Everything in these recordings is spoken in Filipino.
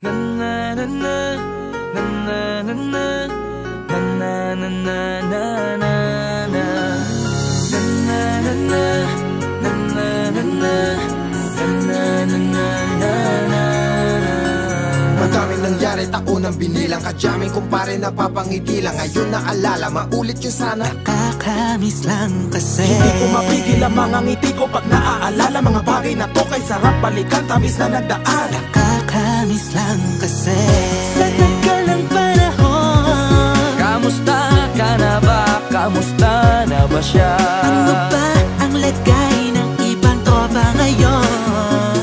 Na na na na na na na na na na na na na na na na na. Madaming nangyari, taunang binilang, kadyaming kumpare napapangiti lang. Ngayon naalala, maulit yun sana. Nakakamiss lang kasi hindi ko mapigil ang mga ngiti ko pag naaalala. Mga bagay na to kay sarap balikan, tamis na nagdaan. Nakakamiss lang kasi sa tagal ng panahon. Kamusta ka na ba? Kamusta na ba siya? Ano ba ang lagay ng ibang tropa ngayon?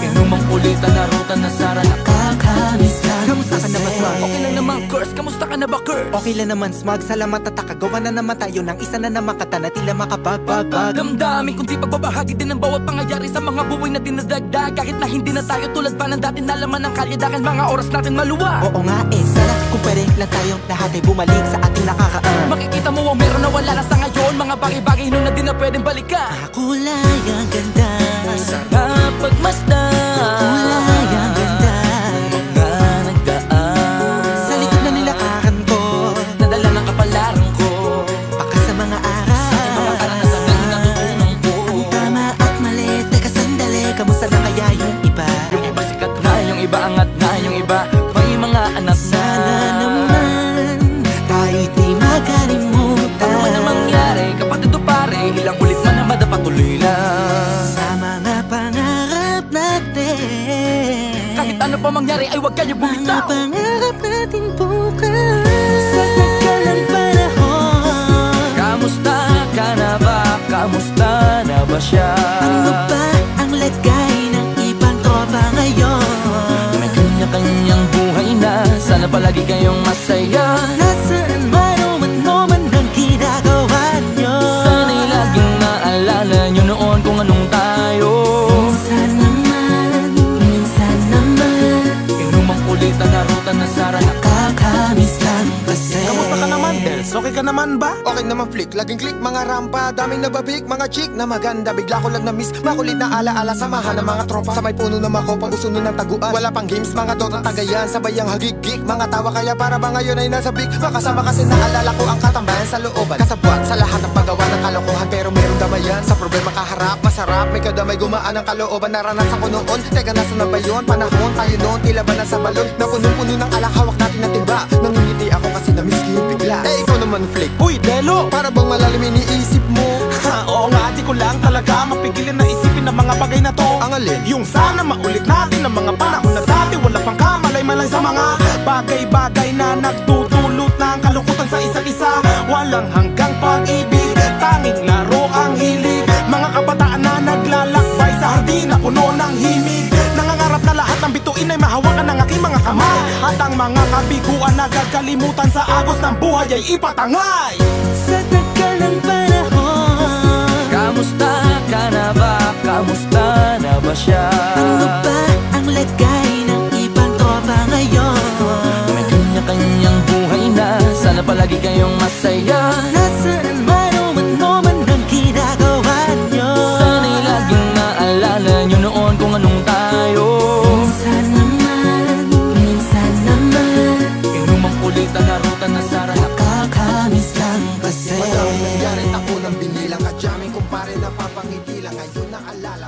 Inumang ulitan na ruta na sara. Nakakamiss lang. Kamusta ka na ba, Smug? Okay lang naman, Curse. Kamusta ka na ba, Curse? Okay lang naman, Smug. Salamat at nakagawa na naman tayo ng isa na naman kata na tila makabagbag. Damdamin kundi pagbabahagi din ng bawat pangyayari sa mga buhay na dinadagdag. Kahit na hindi na tayo tulad pa ng dati na laman ng kalye, dahil mga oras natin maluwa. Oo nga sana kung pwede lang tayong lahat ay bumalik sa ating nakakaan. Makikita mo ang meron na wala na sa ngayon. Mga bagay-bagay nun na di na pwedeng balikan. Kulay ang ganda, Sarap pagmasdan. kulay ang ganda. Mga nagdaan Sa likod na nilakaran ko, nadala ng kapalaran ko. baka sa mga araw Sa aking mga karanasan na natutunan ko. ang tama at mali. Teka sandali, kamusta na kaya yung iba? Yung iba sikat na, yung iba angat na, yung iba may mga anak na. Sana naman tayo'y di makalimutan. Ano man ang mangyari, kapatid o pare, ilang ulit man na madapatuloy lang. Sa mga pangarap natin, Kahit ano pa mangyari ay huwag kayo mga bumitaw. pangarap natin bukas. Sa tagal ng panahon, Kamusta ka na ba? Kamusta na ba siya? ano ba ang lagay ng ibang tropa ngayon? May kanya-kanyang buhay na, sana palagi kayong masaya. Nasaan man o ano man ang ginagawa nyo? Sana'y laging naalala nyo noon kung anong tayo. Minsan naman Inumang ulitan na ruta na sara. nakakamiss lang kasi. Kamusta ka naman, Dels? Okay ka naman ba? Okay naman flick, laging click, mga rampa, daming nababik, mga chick na maganda. Bigla ko lang na-miss, makulit na alaala, samahan ng mga tropa. Sa may puno na makopa, usuno ng taguan. Wala pang games, mga dota tagayan, sabay ang hagigik. Mga tawa kaya para ba ngayon ay nasa big. Makasama kasi naalala ko ang katambayan sa looban. Kasabwat sa lahat ng paggawa ng kalokohan, pero meron damayan. Sa problema kaharap, masarap, may kadamay gumaan ang kalooban. Naranasan ko noon, teka nasa na ba yun? Panahon tayo noon, tila ba nasa balon? Na puno-puno ng alak, hawak natin ng timba. Nangingiti ako kasi na-miss ko yung bigla. Eh ikaw naman flick, Uy, Delo! para bang malalim iniisip mo? Oo nga, di ko lang talaga mapigilin na isipin ng mga bagay na to. Ang alin? Yung sana maulit natin ng mga panahon na dati. Wala pang kamalay-malay sa mga bagay-bagay na nagdudulot ng kalungkutan sa isa't isa. Walang hanggang pag-ibig, tanging laro ang hilig. Mga kabataan na naglalakbay sa hardin na puno ng himig. Nangangarap na lahat ng bituin ay mahawakan ng aking mga kamay. At ang mga kabiguan na gagalimutan sa agos ng buhay ay ipatangay. Sa tagal ng panahon, Kamusta ka na ba? Kamusta na ba siya? ano ba ang lagay ng ibang tropa ngayon? May kanya-kanyang buhay na, sana palagi kayong masaya. Nasaan man o ano man ang ginagawa nyo? Sana'y laging naalala nyo noon kung anong tayo. Minsan naman Inumang ulitan na ruta na sara. nakakamiss lang kasi. Madaming nangyari, taunang binilang, kadyaming kumpare napapangiti lang. Ngayon naalala,